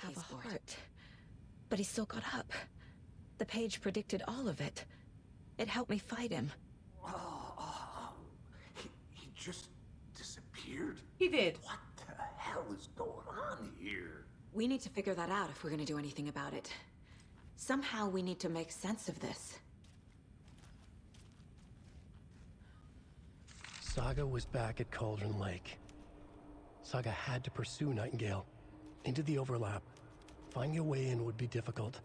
Have a heart. But he still got up. The page predicted all of it. It helped me fight him. He just disappeared? He did. What the hell is going on here? We need to figure that out if we're gonna do anything about it. Somehow we need to make sense of this. Saga was back at Cauldron Lake. Saga had to pursue Nightingale. Into the overlap. Finding a way in would be difficult.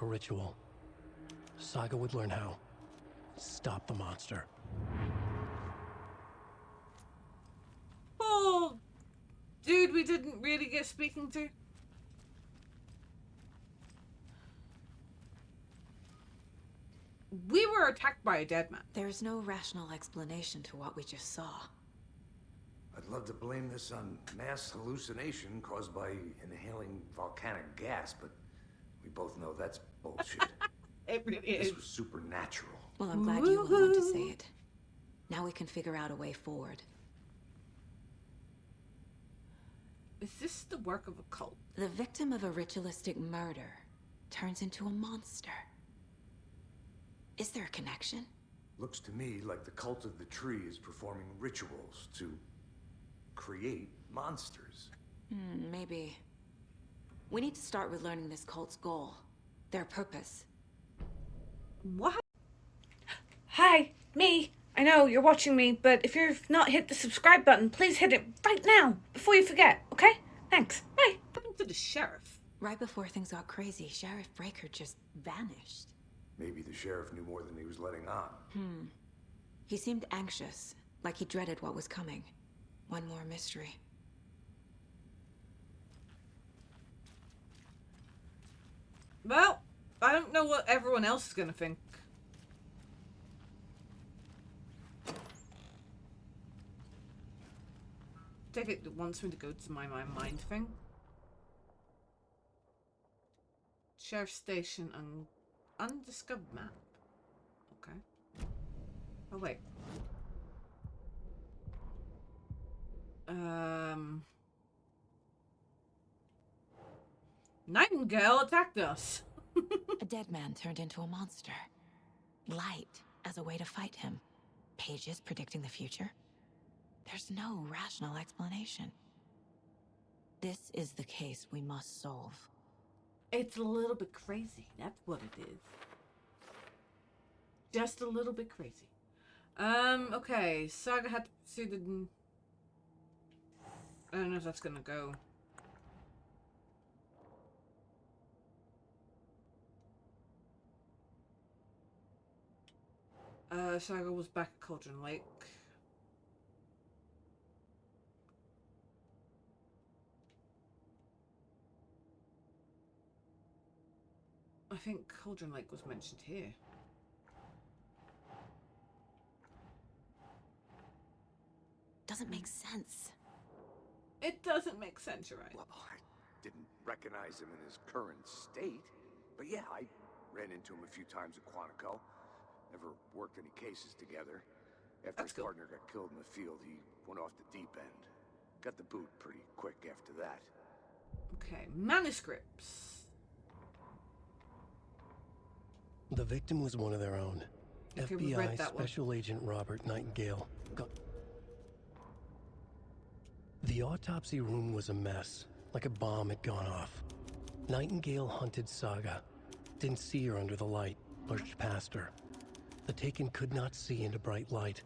A ritual. Saga would learn how. Stop the monster. Oh, dude, we didn't really get speaking to. We were attacked by a dead man. There's no rational explanation to what we just saw. I'd love to blame this on mass hallucination caused by inhaling volcanic gas, but we both know that's bullshit. It really is. This was supernatural. Well, I'm glad you were one to say it. Now we can figure out a way forward. Is this the work of a cult? The victim of a ritualistic murder turns into a monster. Is there a connection? Looks to me like the cult of the tree is performing rituals to create monsters. Maybe. We need to start with learning this cult's goal. Their purpose. What? Hi, me. I know you're watching me, but if you've not hit the subscribe button, please hit it right now before you forget, okay? Thanks. Bye. What happened to the sheriff? Right before things got crazy, Sheriff Breaker just vanished. Maybe the sheriff knew more than he was letting on. He seemed anxious, like he dreaded what was coming. One more mystery. Well, I don't know what everyone else is gonna think. Take it wants me to go to my mind thing. Sheriff Station and undiscovered map. Okay. Oh wait. Nightingale attacked us. A dead man turned into a monster. Light as a way to fight him. Pages predicting the future. There's no rational explanation. This is the case we must solve. It's a little bit crazy. That's what it is. Just a little bit crazy. Okay. Saga had to pursue the... I don't know if that's gonna go. Saga was back at Cauldron Lake. I think Cauldron Lake was mentioned here. Doesn't make sense. It doesn't make sense, you're right. Well, I didn't recognize him in his current state. But yeah, I ran into him a few times at Quantico. Never worked any cases together. After his partner got killed in the field, he went off the deep end. Got the boot pretty quick after that. Okay, manuscripts. The victim was one of their own. Okay, we read FBI that one. Special Agent Robert Nightingale. The autopsy room was a mess, like a bomb had gone off. Nightingale hunted Saga. Didn't see her under the light, lurched past her. The Taken could not see into bright light.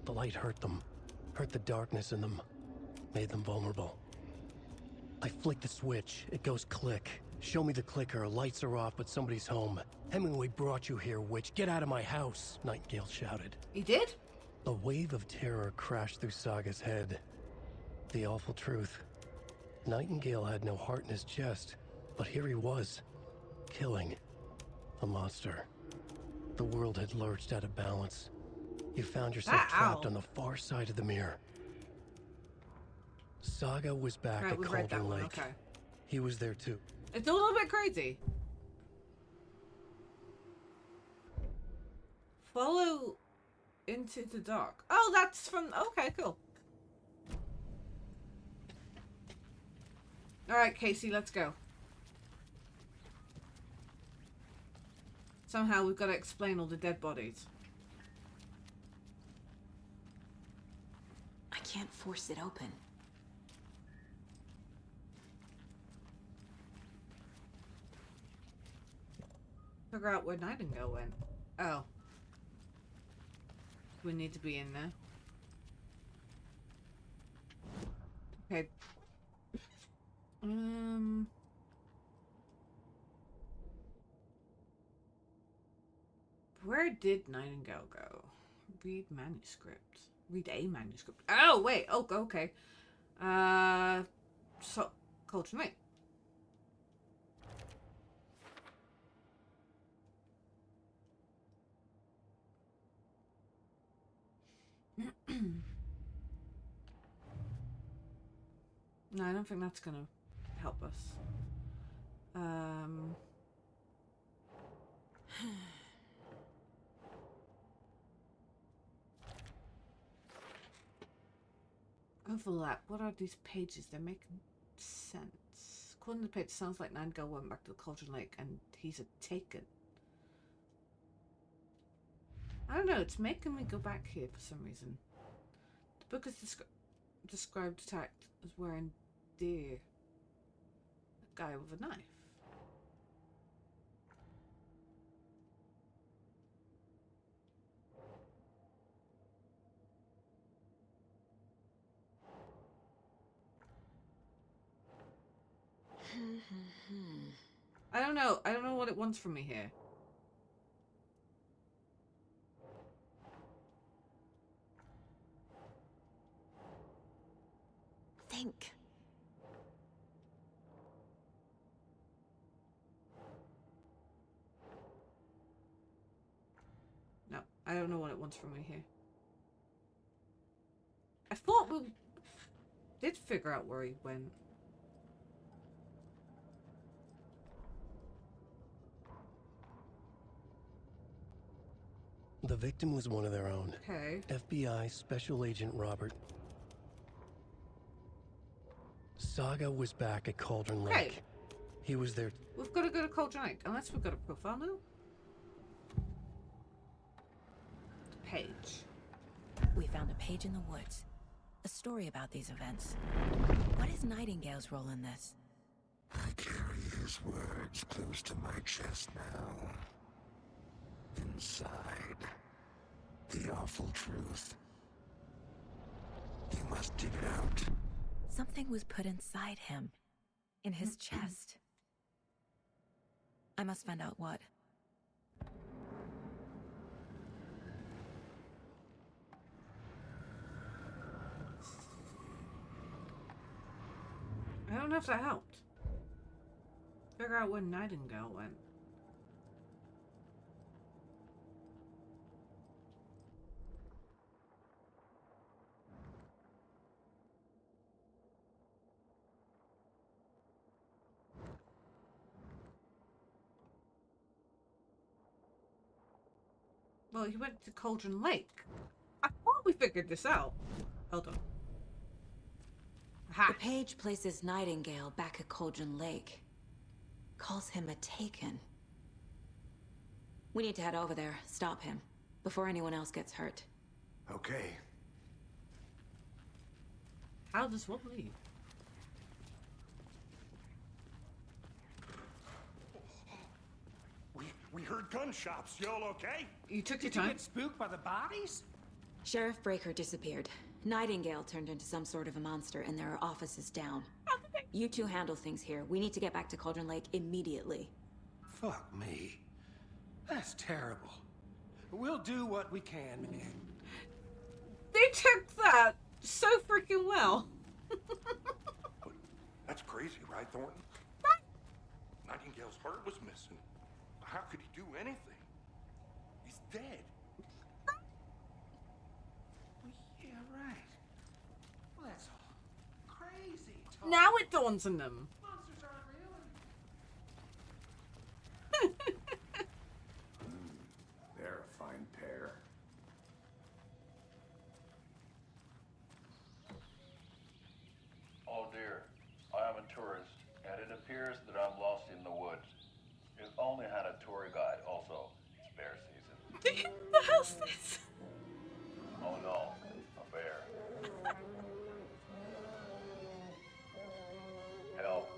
The light hurt them, hurt the darkness in them, made them vulnerable. I flick the switch, it goes click. Show me the clicker, lights are off, but somebody's home. Hemingway brought you here, witch. Get out of my house, Nightingale shouted. He did? A wave of terror crashed through Saga's head. The awful truth. Nightingale had no heart in his chest, but here he was, killing a monster. The world had lurched out of balance. You found yourself trapped on the far side of the mirror. Saga was back at Cauldron Lake. Okay. He was there too. It's a little bit crazy. Follow into the dark. Oh, that's from... Okay, cool. Alright, Casey, let's go. Somehow we've got to explain all the dead bodies. I can't force it open. Figure out where Nightingale went. Oh. We need to be in there. Okay. Where did Nightingale go? Read manuscript. Read a manuscript. Oh, wait. Oh, okay. So, Culture Lake. No, I don't think that's gonna help us. Overlap. What are these pages? They're making sense. According to the page, sounds like Nightingale went back to the Cauldron Lake and he's a taken. I don't know, it's making me go back here for some reason. The book is described attacked as wearing deer. A guy with a knife. I don't know. I don't know what it wants from me here. Think. No, I don't know what it wants from me here. I thought we did figure out where he went. The victim was one of their own. Okay. FBI Special Agent Robert. Saga was back at Cauldron Lake. Okay. He was there. We've got to go to Cauldron Lake, unless we've got a profile now. Page. We found a page in the woods. A story about these events. What is Nightingale's role in this? I carry his words close to my chest now. Inside, the awful truth. You must dig it out. Something was put inside him. In his chest. I must find out what. I don't know if that helped. Figure out where Nightingale went. Well, he went to Cauldron Lake. I thought we figured this out. Hold on. Aha. The page places Nightingale back at Cauldron Lake. Calls him a taken. We need to head over there, stop him, before anyone else gets hurt. Okay. How does one leave? We heard gunshots. Y'all okay? You took your Did you time. get spooked by the bodies? Sheriff Breaker disappeared. Nightingale turned into some sort of a monster, and there are offices down. You two handle things here. We need to get back to Cauldron Lake immediately. Fuck me. That's terrible. We'll do what we can, man. They took that so freaking well. That's crazy, right, Thornton? Nightingale's heart was missing. How could he do anything? He's dead. Yeah, right. Well, that's all crazy talk. Now it dawns on them. Monsters aren't real. They're a fine pair. Oh dear, I am a tourist, and it appears that I'm lost in the woods. If only had a tour guide also. bear season. The hell's this? Oh no, a bear. Help.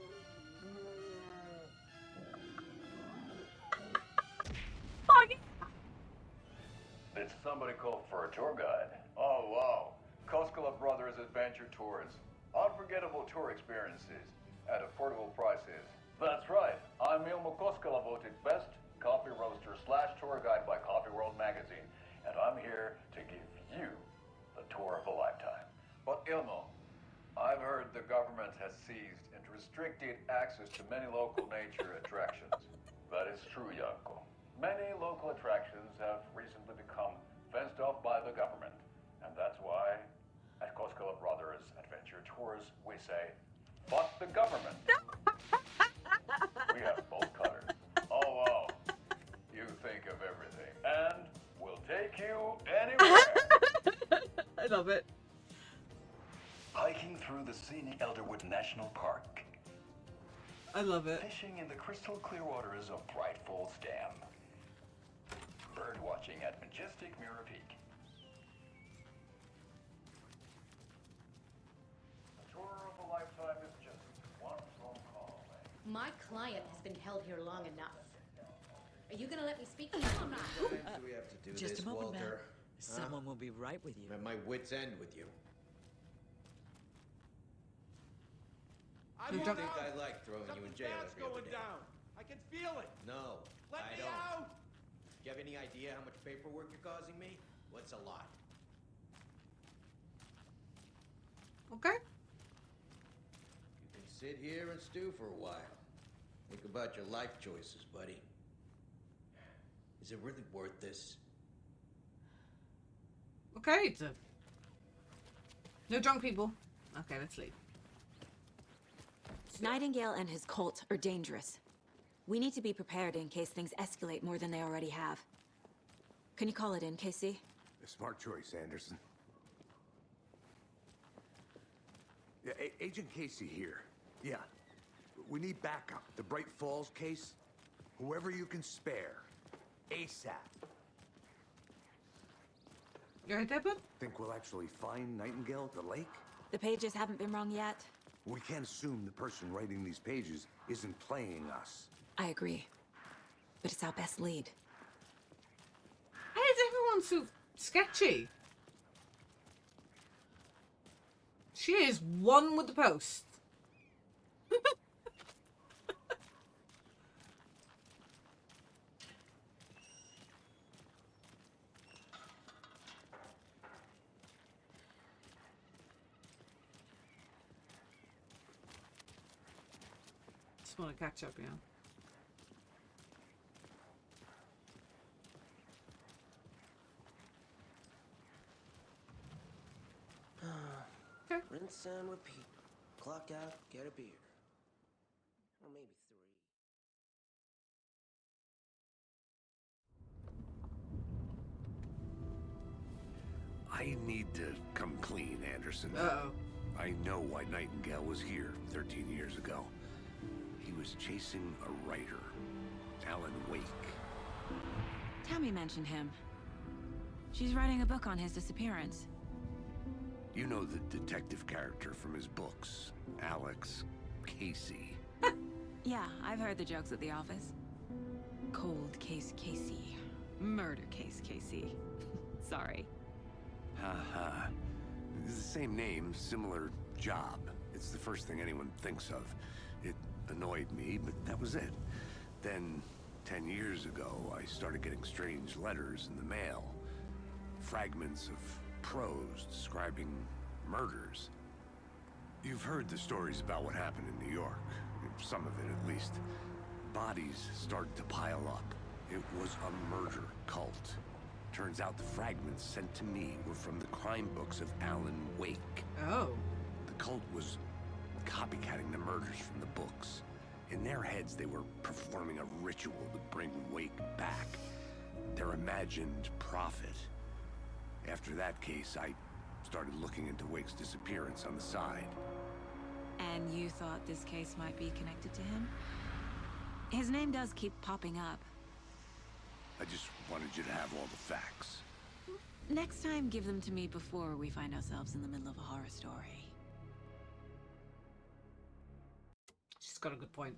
Oh, yeah. Did somebody call for a tour guide? Oh wow, Koskela Brothers Adventure Tours. Unforgettable tour experiences at affordable prices. That's right, I'm Ilmo Koskela, voted best coffee roaster / tour guide by Coffee World magazine, and I'm here to give you the tour of a lifetime. But Ilmo, I've heard the government has seized and restricted access to many local nature attractions. That is true, Yanko. Many local attractions have recently become fenced off by the government, and that's why at Koskela Brothers Adventure Tours we say, fuck the government. We have bolt cutters. Oh wow, you think of everything, and we'll take you anywhere. I love it. Hiking through the scenic Elderwood National Park. I love it. Fishing in the crystal clear waters of Bright Falls Dam. Bird watching at majestic Mirror Peak. The tour of a lifetime is just one phone call away. My client has been held here long enough. Are you gonna let me speak to him or not? Do we have to do Just this, a moment, Walter? man. Huh? Someone will be right with you. I'm at my wit's end with you. I You want think out. I like throwing you in jail Something bad's every other going day? down. I can feel it. No, Let I me don't. out. Do you have any idea how much paperwork you're causing me? What's a lot? Okay. You can sit here and stew for a while. Think about your life choices, buddy. Is it really worth this? Okay, it's a... No drunk people. Okay, let's leave. Nightingale and his cult are dangerous. We need to be prepared in case things escalate more than they already have. Can you call it in, Casey? A smart choice, Anderson. Yeah, Agent Casey here. Yeah. We need backup. The Bright Falls case. Whoever you can spare. ASAP. You alright there, bud? Think we'll actually find Nightingale at the lake? The pages haven't been wrong yet. We can't assume the person writing these pages isn't playing us. I agree. But it's our best lead. Why is everyone so sketchy? She is one with the post. Just want to catch up, you know. Okay. Rinse and repeat. Clock out, get a beer. Or maybe 3. I need to come clean, Anderson. Uh-oh. I know why Nightingale was here 13 years ago. He was chasing a writer, Alan Wake. Tammy mentioned him. She's writing a book on his disappearance. You know the detective character from his books, Alex Casey. Yeah, I've heard the jokes at the office. Cold case Casey. Murder case Casey. Sorry. Haha. It's the same name, similar job. It's the first thing anyone thinks of. It annoyed me, but that was it. Then, 10 years ago, I started getting strange letters in the mail. Fragments of prose describing murders. You've heard the stories about what happened in New York. Some of it, at least. Bodies started to pile up. It was a murder cult. Turns out the fragments sent to me were from the crime books of Alan Wake. Oh. The cult was copycatting the murders from the books. In their heads, they were performing a ritual to bring Wake back. Their imagined prophet. After that case, I started looking into Wake's disappearance on the side. And you thought this case might be connected to him? His name does keep popping up. I just wanted you to have all the facts. Next time, give them to me before we find ourselves in the middle of a horror story. She's got a good point.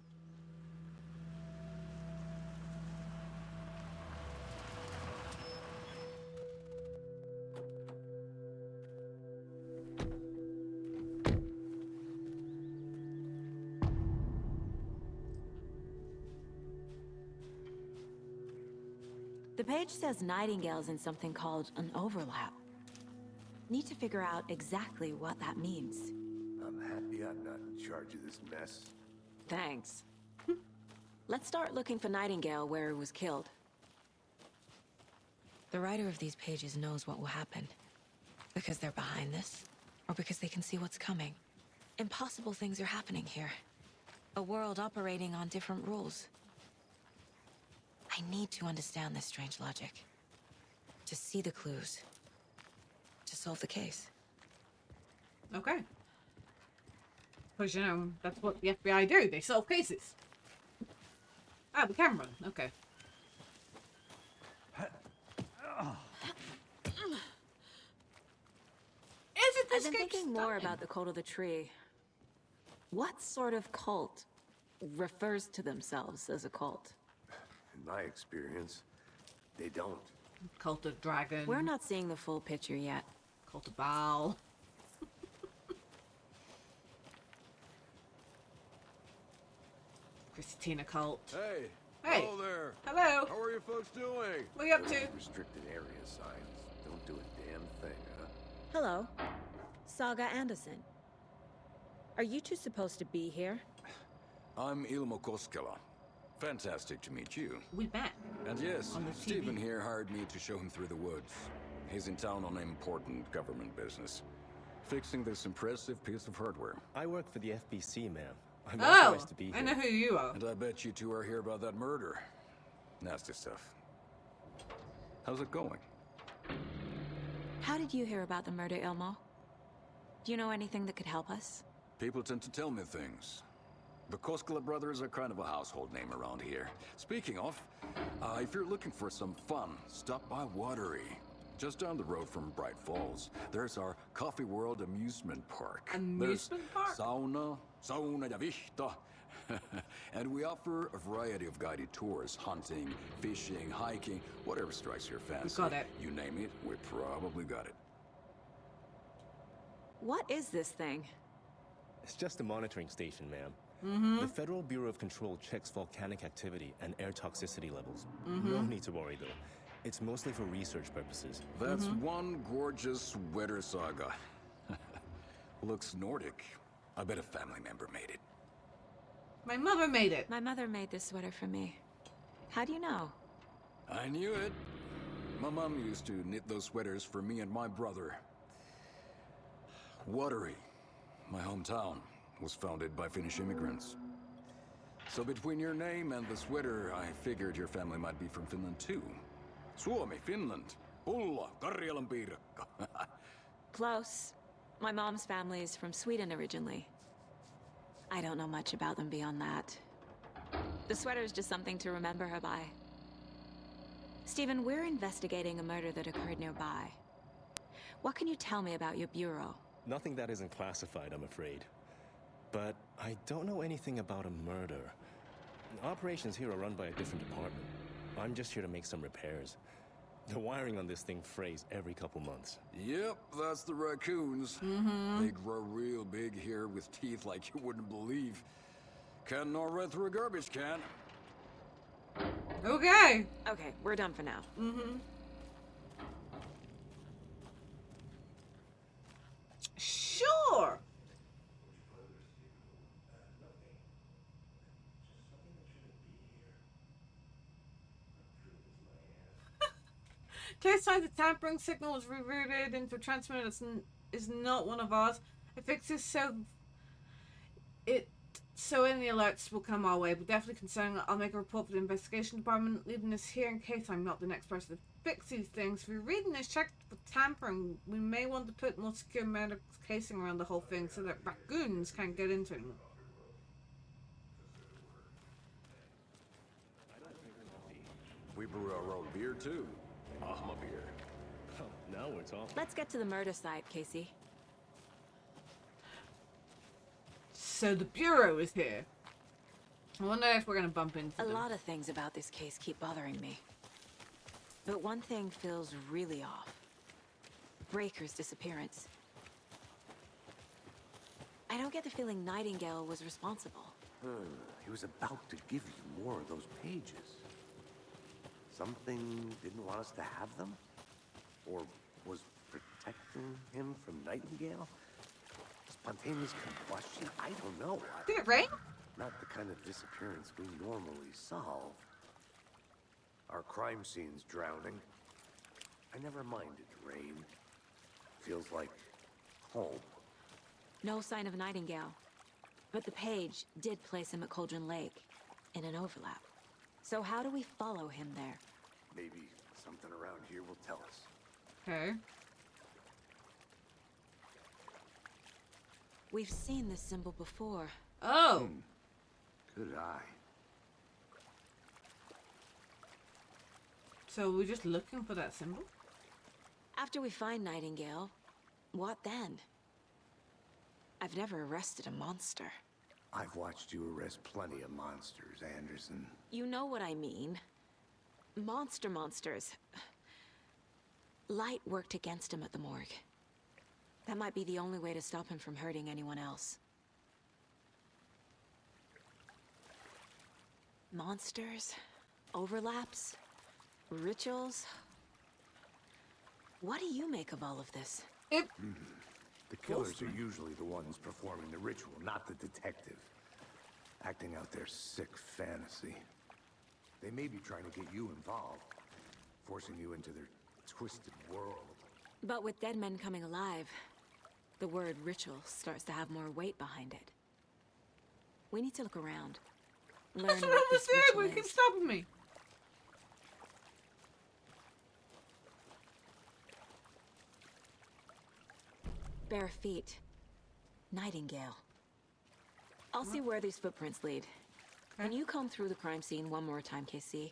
The page says Nightingale's in something called an overlap. Need to figure out exactly what that means. I'm happy I'm not in charge of this mess. Thanks. Let's start looking for Nightingale where he was killed. The writer of these pages knows what will happen. Because they're behind this, or because they can see what's coming. Impossible things are happening here. A world operating on different rules. I need to understand this strange logic. To see the clues. To solve the case. Okay. Because, you know, that's what the FBI do. They solve cases. Ah, we can run. Okay. Isn't this I've been thinking more about the cult of the tree. What sort of cult refers to themselves as a cult? In my experience, they don't. Cult of Dragon. We're not seeing the full picture yet. Cult of Baal. Christina cult. Hey. Hey. Hello there. Hello. How are you folks doing? What are you up to? Restricted area signs don't do a damn thing, huh? Hello. Saga Anderson. Are you two supposed to be here? I'm Ilmo Koskela. Fantastic to meet you. We met. And yes, on the Stephen TV. here hired me to show him through the woods. He's in town on important government business. Fixing this impressive piece of hardware. I work for the FBC, ma'am. I'm Oh, authorized to be here. I know who you are. And I bet you two are here about that murder. Nasty stuff. How's it going? How did you hear about the murder, Ilmo? Do you know anything that could help us? People tend to tell me things. The Koskela brothers are kind of a household name around here. Speaking of, if you're looking for some fun, stop by Watery. Just down the road from Bright Falls, there's our Coffee World amusement park. Amusement park? Sauna ja vihta. And we offer a variety of guided tours, hunting, fishing, hiking, whatever strikes your fancy. got it. You name it, we probably got it. What is this thing? It's just a monitoring station, ma'am. The Federal Bureau of Control checks volcanic activity and air toxicity levels. No need to worry, though. It's mostly for research purposes. That's one gorgeous sweater saga. Looks Nordic. I bet a family member made it. My mother made it. My mother made this sweater for me. How do you know? I knew it. My mom used to knit those sweaters for me and my brother. Watery, my hometown, was founded by Finnish immigrants. So between your name and the sweater, I figured your family might be from Finland too. Suomi, Finland. Pulla, Karjalan piirakka. Close. My mom's family is from Sweden originally. I don't know much about them beyond that. The sweater is just something to remember her by. Stephen, we're investigating a murder that occurred nearby. What can you tell me about your bureau? Nothing that isn't classified, I'm afraid. But I don't know anything about a murder. Operations here are run by a different department. I'm just here to make some repairs. The wiring on this thing frays every couple months. Yep, that's the raccoons. They grow real big here with teeth like you wouldn't believe. Can't gnaw right through a garbage can. Okay. Okay, we're done for now. Sure. Case finds the tampering signal was rerouted into a transmitter that is not one of ours. I fixed this so any alerts will come our way, but definitely concerning. I'll make a report for the investigation department, leaving this here in case I'm not the next person to fix these things. If you're reading this, check for tampering. We may want to put more secure metal casing around the whole thing so that raccoons can't get into it. we brew our own beer too. I'm a beer. Oh, now we're talking. Let's get to the murder site, Casey. So the Bureau is here. I wonder if we're gonna bump into them. A lot of things about this case keep bothering me. But one thing feels really off. Breaker's disappearance. I don't get the feeling Nightingale was responsible. He was about to give you more of those pages. Something didn't want us to have them? Or was protecting him from Nightingale? Spontaneous combustion? I don't know. Did it rain? Not the kind of disappearance we normally solve. Our crime scene's drowning. I never minded rain. Feels like home. No sign of Nightingale. But the page did place him at Cauldron Lake, in an overlap. So how do we follow him there? Maybe something around here will tell us. Okay. We've seen this symbol before. Oh! Good eye. So we're just looking for that symbol? After we find Nightingale, what then? I've never arrested a monster. I've watched you arrest plenty of monsters, Anderson. You know what I mean. Monsters. Light worked against him at the morgue. That might be the only way to stop him from hurting anyone else. Monsters, overlaps, rituals. What do you make of all of this? The killers are usually the ones performing the ritual, not the detective. Acting out their sick fantasy. They may be trying to get you involved, forcing you into their twisted world. But with dead men coming alive, the word ritual starts to have more weight behind it. We need to look around. Learn That's what what I was this saying! ritual Why keep is. stopping me? Bare feet. Nightingale. I'll see where these footprints lead. Can you comb through the crime scene one more time, KC?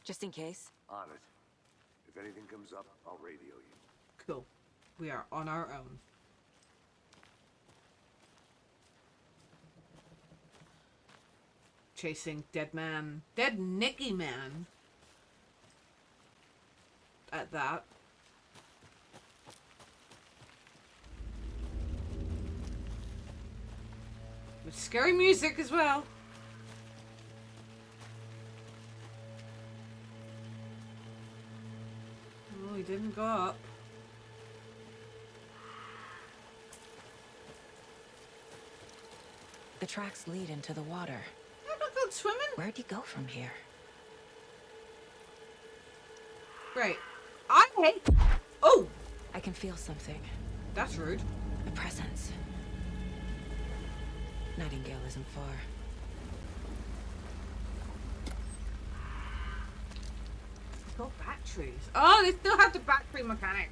Just in case? On it. If anything comes up, I'll radio you. Cool. We are on our own. Chasing dead man. Dead Nicky man. At that. With scary music as well. Oh, he didn't go up. The tracks lead into the water. I'm not going swimming. Where'd he go from here? Great. I hate... Oh! I can feel something. That's rude. A presence. Nightingale isn't far. Got batteries. Oh, they still have the battery mechanic.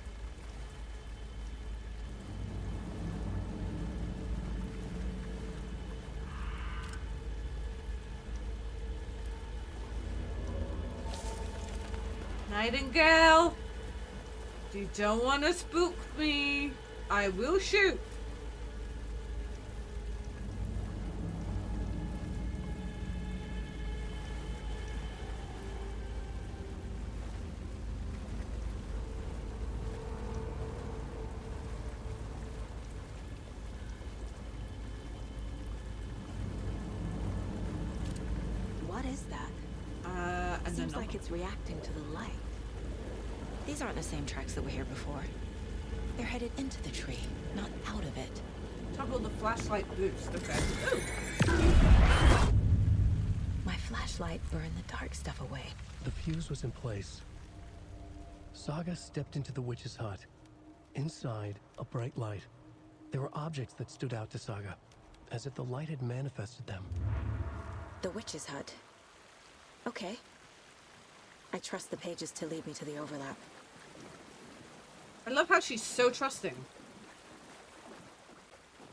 Nightingale, you don't want to spook me. I will shoot. What is that? Seems like it's reacting to the light. These aren't the same tracks that were here before. They're headed into the tree, not out of it. Toggle the flashlight boost. Okay. My flashlight burned the dark stuff away. The fuse was in place. Saga stepped into the witch's hut. Inside, a bright light. There were objects that stood out to Saga, as if the light had manifested them. The witch's hut. Okay. I trust the pages to lead me to the overlap. I love how she's so trusting.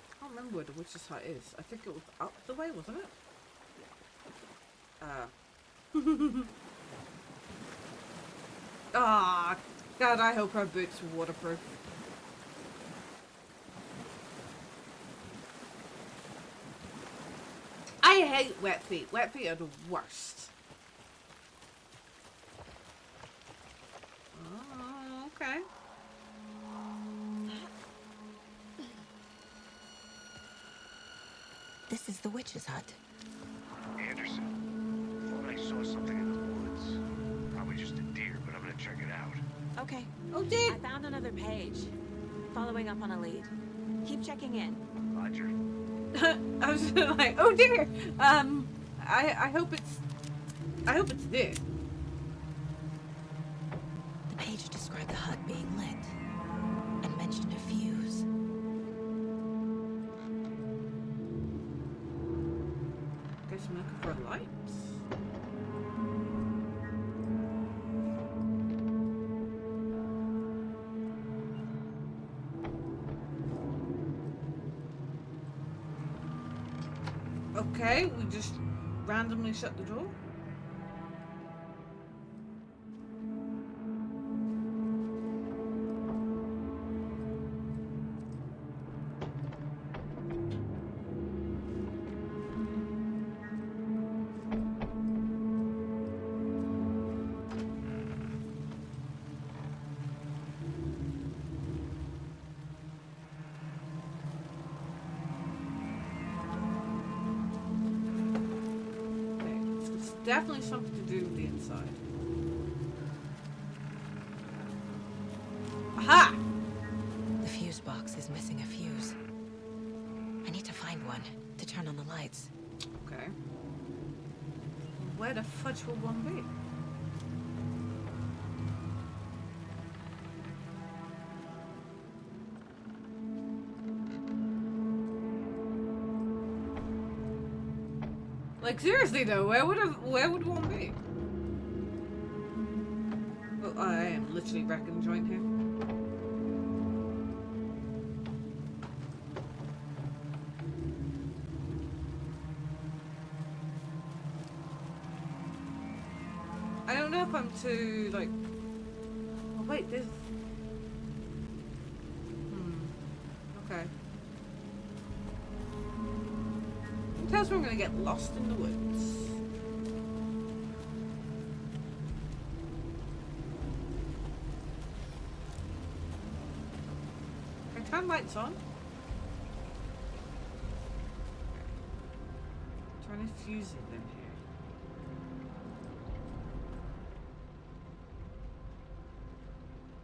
I can't remember where the witch's hut is. I think it was up the way, wasn't it? Ah, God, I hope our boots are waterproof. I hate wet feet. Wet feet are the worst. Oh, okay. This is the witch's hut. Anderson, thought I saw something in the woods. Probably just a deer, but I'm gonna check it out. Okay. Oh, dear. I found another page. Following up on a lead. Keep checking in. Roger. I was like, oh dear. I hope it's dear. The page described the hut being lit and mentioned a fuse. Guess I'm looking for lights. Okay, we just randomly shut the door. Definitely something to do with the inside. Aha! The fuse box is missing a fuse. I need to find one to turn on the lights. Okay. Where the fudge will one be? Like seriously though, where would one be? Oh, I am literally wrecking the joint here. I don't know if I'm too like. Oh wait, there's. Okay. Tells me I'm gonna get lost in the woods. Can I turn lights on? Turn a fuse in here.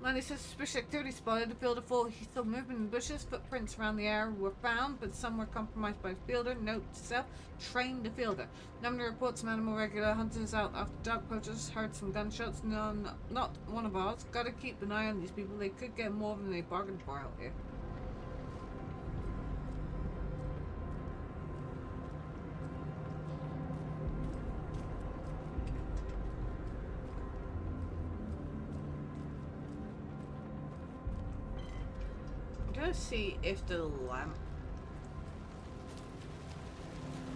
Man, it says suspicious activity spotted. The builder full still movement in the bushes. Footprints around the area were found, but some were compromised by the fielder. Note to self: train the fielder. Number reports some animal regular hunters out after dog poachers. Heard some gunshots. No, not one of ours. Gotta keep an eye on these people. They could get more than they bargained for out here. Let's see if the lamp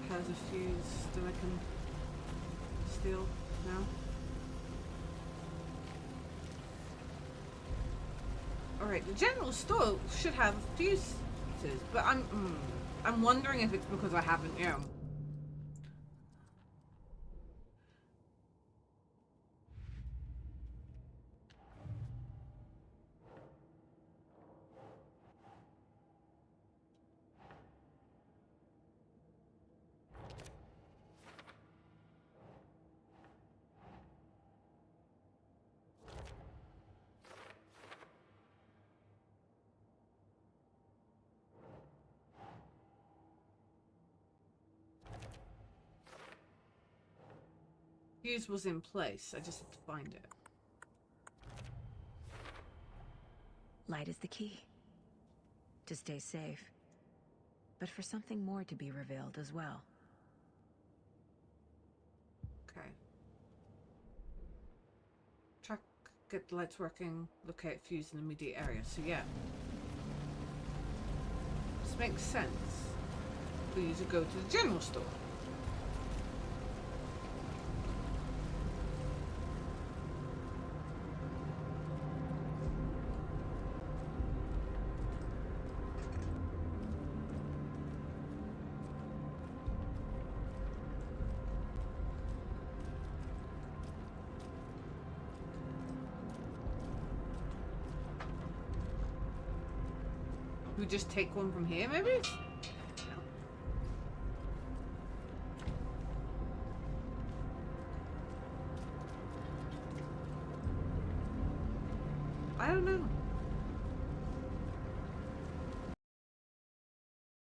has a fuse that I can steal now. Alright, the general store should have fuses, but I'm wondering if it's because I haven't, you know. Fuse was in place. I just have to find it. Light is the key. To stay safe. But for something more to be revealed as well. Okay. Track, get the lights working, locate fuse in the immediate area. So yeah. This makes sense for you to go to the general store. We just take one from here, maybe? I don't know.